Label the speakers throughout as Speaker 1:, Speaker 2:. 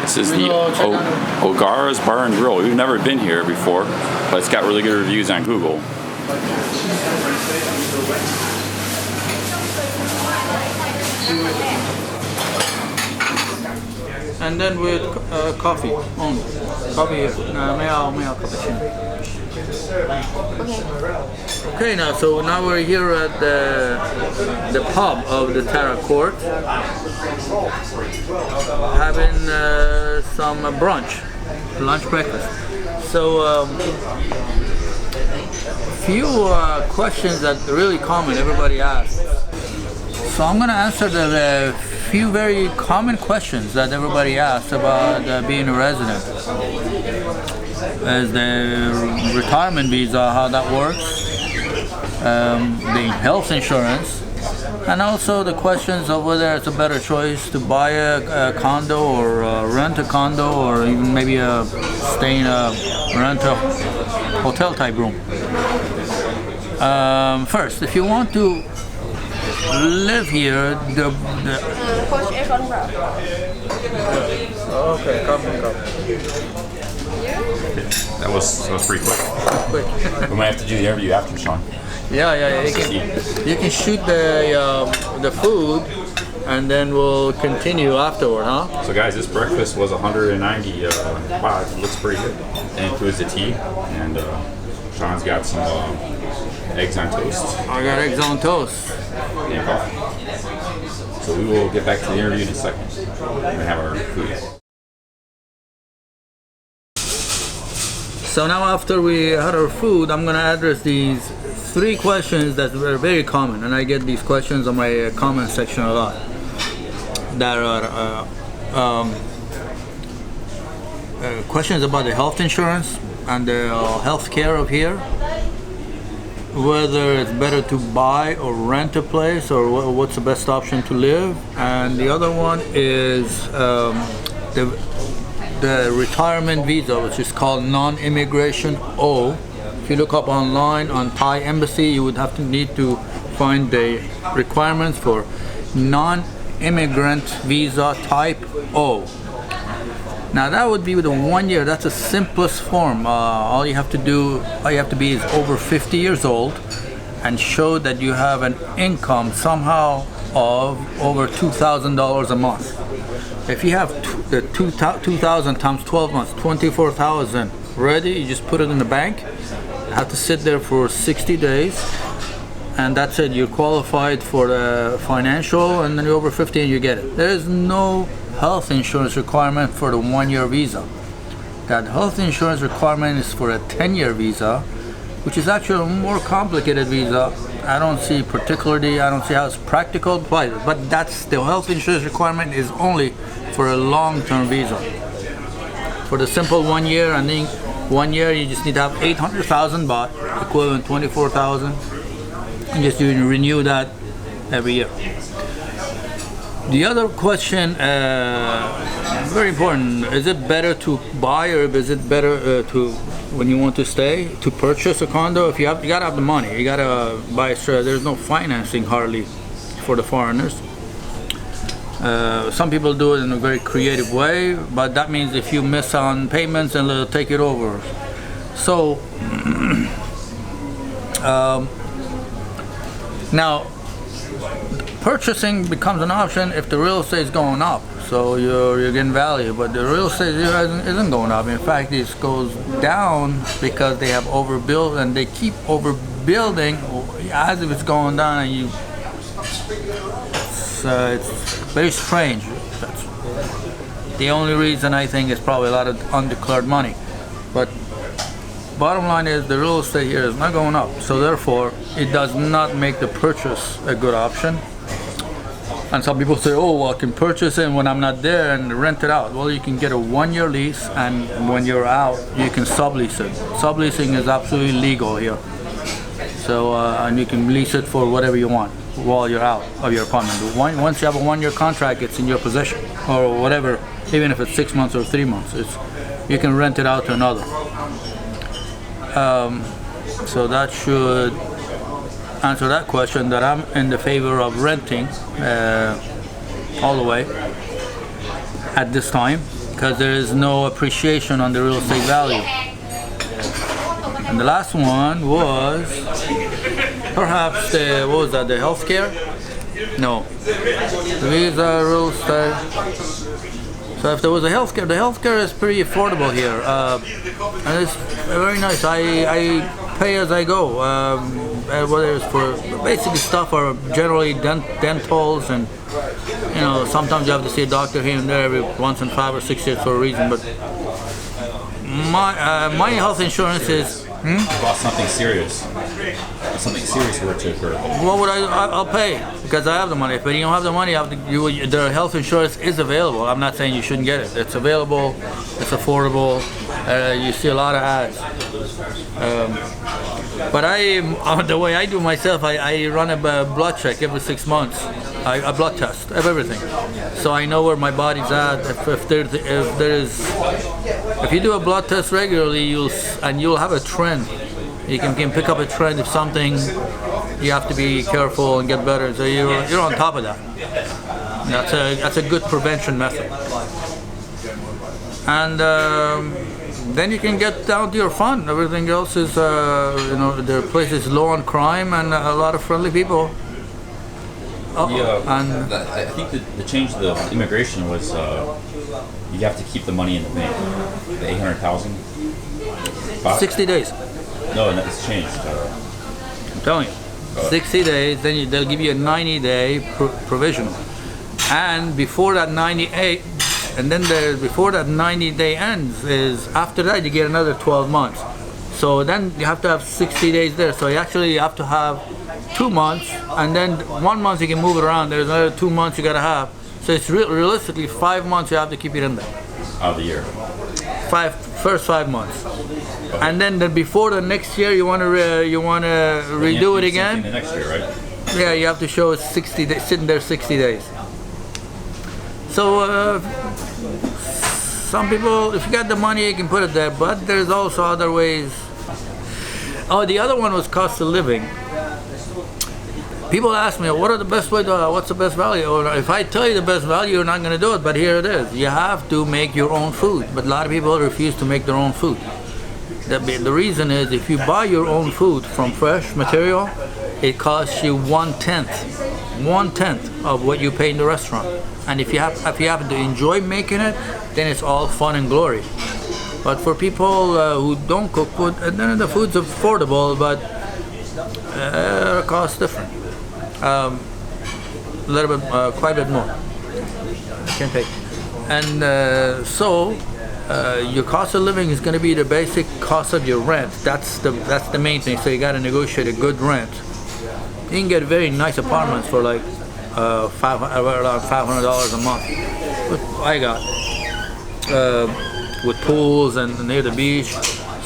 Speaker 1: This is the O'Gara's Bar and Grill. We've never been here before, but it's got really good reviews on Google.
Speaker 2: And then with coffee only. Coffee, male cappuccino. Okay, now we're here at the pub of the Tara Court, having some lunch breakfast. So few questions that are really common, everybody asks. So I'm going to answer the few very common questions that everybody asks about being a resident. As the retirement visa, how that works, the health insurance, and also the questions of whether it's a better choice to buy a condo or rent a condo, or even maybe stay in rent a hotel type room. First, if you want to live here, okay, come.
Speaker 1: That was pretty quick. We might have to do the interview after, Sean.
Speaker 2: Yeah. You can shoot the food, and then we'll continue afterward, huh?
Speaker 1: So guys, this breakfast was 190. Wow, it looks pretty good. It includes the tea, and Sean's got some eggs on toast.
Speaker 2: I got eggs on toast.
Speaker 1: And coffee. So we will get back to the interview in a second. We're gonna have our food.
Speaker 2: So now after we had our food, I'm going to address these 3 questions that were very common, and I get these questions on my comment section a lot. That are questions about the health insurance and the health care of here, whether it's better to buy or rent a place, or what's the best option to live. And the other one is the retirement visa, which is called non-immigration O. If you look up online on Thai embassy, you would need to find the requirements for non-immigrant visa type O. Now that would be with a 1 year. That's the simplest form. All you have to be is over 50 years old and show that you have an income somehow of over $2,000 a month. If you have the 2,000 times 12 months, 24,000 ready, you just put it in the bank. You have to sit there for 60 days, and that's it. You're qualified for the financial, and then you're over 50 and you get it. There is no health insurance requirement for the 1 year visa. That health insurance requirement is for a 10-year visa, which is actually a more complicated visa. I don't see how it's practical, but that's the health insurance requirement is only for a long-term visa. For the simple 1 year, I think 1 year you just need to have 800,000 baht, equivalent 24,000, and just you renew that every year. The other question, very important, is it better to buy, or is it better when you want to stay, to purchase a condo? You gotta have the money, you gotta buy. There's no financing hardly for the foreigners. Some people do it in a very creative way, but that means if you miss on payments, then they'll take it over. So now purchasing becomes an option if the real estate is going up, so you're getting value, but the real estate isn't going up. In fact, it goes down because they have overbuilt, and they keep overbuilding as if it's going down, and it's very strange. That's the only reason I think is probably a lot of undeclared money. But bottom line is the real estate here is not going up, so therefore it does not make the purchase a good option. And some people say, oh, well, I can purchase it when I'm not there and rent it out. Well, you can get a 1 year lease, and when you're out, you can sublease it. Subleasing is absolutely legal here. So, and you can lease it for whatever you want while you're out of your apartment. Once you have a 1 year contract, it's in your possession, or whatever, even if it's 6 months or 3 months. You can rent it out to another. So that should answer that question, that I'm in the favor of renting all the way at this time, because there is no appreciation on the real estate value. And the last one was perhaps the, what was that, the healthcare? No. These are real estate. So if there was a healthcare, the healthcare is pretty affordable here. And it's very nice. I pay as I go. Whether it's for basically stuff or generally dentals, and you know, sometimes you have to see a doctor here and there every once in 5 or 6 years for a reason. But my health insurance is.
Speaker 1: About something serious. Something serious were to occur.
Speaker 2: What would I'll pay because I have the money. But you don't have the money, you have to, the health insurance is available. I'm not saying you shouldn't get it. It's available. It's affordable. You see a lot of ads. But the way I do myself, I run a blood check every 6 months. A blood test of everything, so I know where my body's at. If you do a blood test regularly, you'll have a trend. You can pick up a trend if something. You have to be careful and get better. So you're on top of that. That's a good prevention method. And then you can get down to your fun. Everything else is, their place is low on crime and a lot of friendly people.
Speaker 1: And I think the change of the immigration was you have to keep the money in the bank. The 800,000.
Speaker 2: 60 days.
Speaker 1: No, it's changed.
Speaker 2: I'm telling you, 60 days. Then they'll give you a 90-day provisional, and before that 98, and then before that 90-day ends is after that you get another 12 months. So then you have to have 60 days there. So you actually have to have 2 months, and then 1 month you can move it around. There's another 2 months you gotta have. So it's realistically 5 months you have to keep it in there.
Speaker 1: Out of the year.
Speaker 2: First 5 months, and then before the next year you wanna redo it again.
Speaker 1: The next year, right?
Speaker 2: Yeah, you have to show 60 days, sitting there 60 days. So some people, if you got the money, you can put it there. But there's also other ways. Oh, the other one was cost of living. People ask me, what's the best value? Or if I tell you the best value, you're not going to do it, but here it is. You have to make your own food, but a lot of people refuse to make their own food. The reason is if you buy your own food from fresh material, it costs you 1/10 of what you pay in the restaurant. And if you happen to enjoy making it, then it's all fun and glory. But for people who don't cook food, then the food's affordable, but it costs different. A little bit, quite a bit more. Can't pay. And so your cost of living is going to be the basic cost of your rent. That's the main thing. So you got to negotiate a good rent. You can get very nice apartments for like around $500 a month. What I got with pools and near the beach,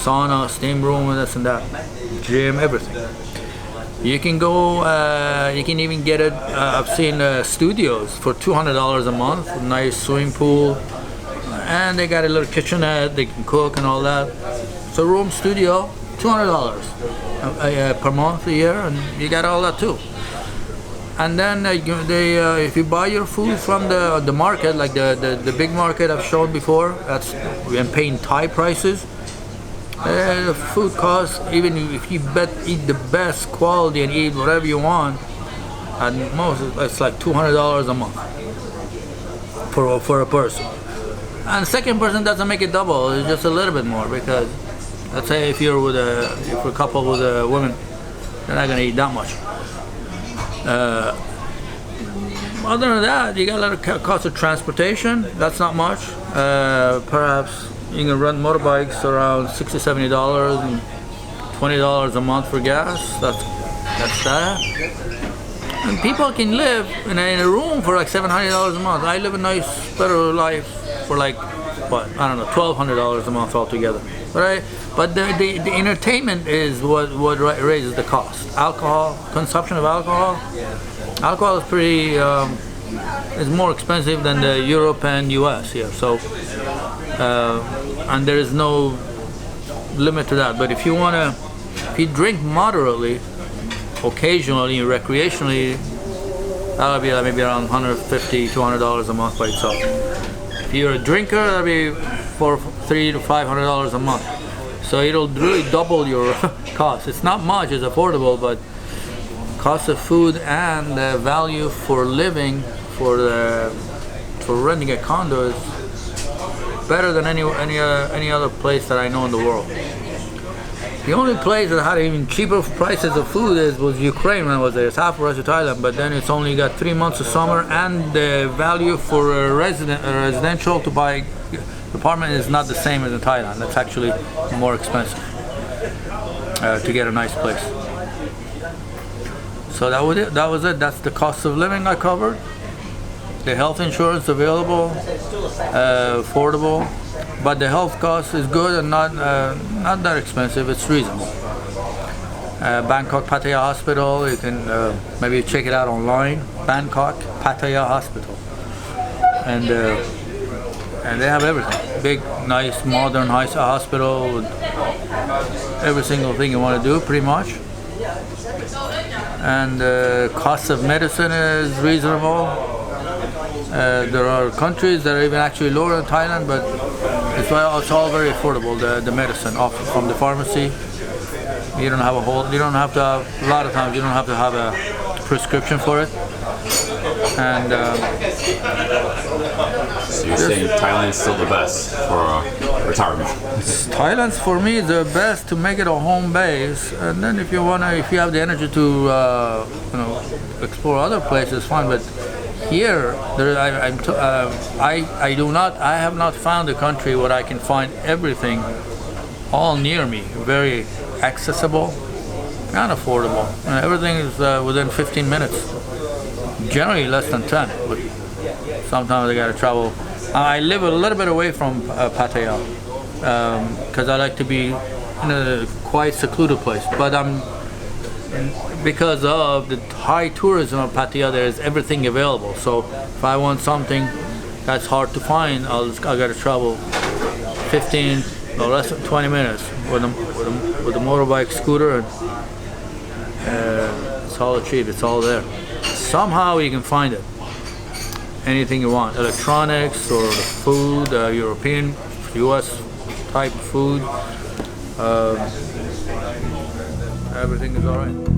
Speaker 2: sauna, steam room, and this and that, gym, everything. You can go, you can even get it, I've seen studios for $200 a month, a nice swimming pool, and they got a little kitchenette, they can cook and all that. So room studio, $200 per month, a year, and you got all that too. And then if you buy your food from the market, like the big market I've shown before, that's and paying Thai prices. The food costs, even if you eat the best quality and eat whatever you want, and most it's like $200 a month for a person. And the second person doesn't make it double; it's just a little bit more because, let's say, if you're a couple with a woman, they're not gonna eat that much. Other than that, you got a little cost of transportation. That's not much. Perhaps you can rent motorbikes around $60, $70 and $20 a month for gas. That's that. And people can live in a room for like $700 a month. I live a nice, better life for like, what, I don't know, $1,200 a month altogether. But the entertainment is what raises the cost. Consumption of alcohol is pretty, is more expensive than the Europe and US here. So, and there is no limit to that. But if you drink moderately, occasionally, recreationally, that'll be like maybe around $150, $200 a month by itself. If you're a drinker, that'll be for $300 to $500 a month. So it'll really double your cost. It's not much, it's affordable, but cost of food and the value for living for renting a condo is better than any other place that I know in the world. The only place that had even cheaper prices of food was Ukraine when I was there. It's half the rest of Thailand, but then it's only got 3 months of summer, and the value for a residential to buy apartment is not the same as in Thailand. That's actually more expensive to get a nice place. So that was it. That's the cost of living I covered. The health insurance available, affordable, but the health cost is good and not that expensive. It's reasonable. Bangkok Pattaya Hospital. You can maybe check it out online. Bangkok Pattaya Hospital, and they have everything. Big, nice, modern hospital with every single thing you want to do, pretty much. And the cost of medicine is reasonable. There are countries that are even actually lower than Thailand, but it's all very affordable. The medicine offered from the pharmacy. You don't have a lot of times you don't have to have a prescription for it. And
Speaker 1: so you're saying Thailand's still the best for retirement?
Speaker 2: Thailand's for me the best to make it a home base, and then if you have the energy to explore other places, fine. But here, I have not found a country where I can find everything all near me, very accessible and affordable. Everything is within 15 minutes. Generally less than 10, but sometimes I gotta travel. I live a little bit away from Pattaya because I like to be in a quiet, secluded place. But because of the high tourism of Pattaya, there is everything available. So if I want something that's hard to find, I gotta travel 15 or less than 20 minutes with a motorbike, scooter, and it's all cheap. It's all there. Somehow you can find it. Anything you want, electronics or food, European, U.S. type food. Everything is all right.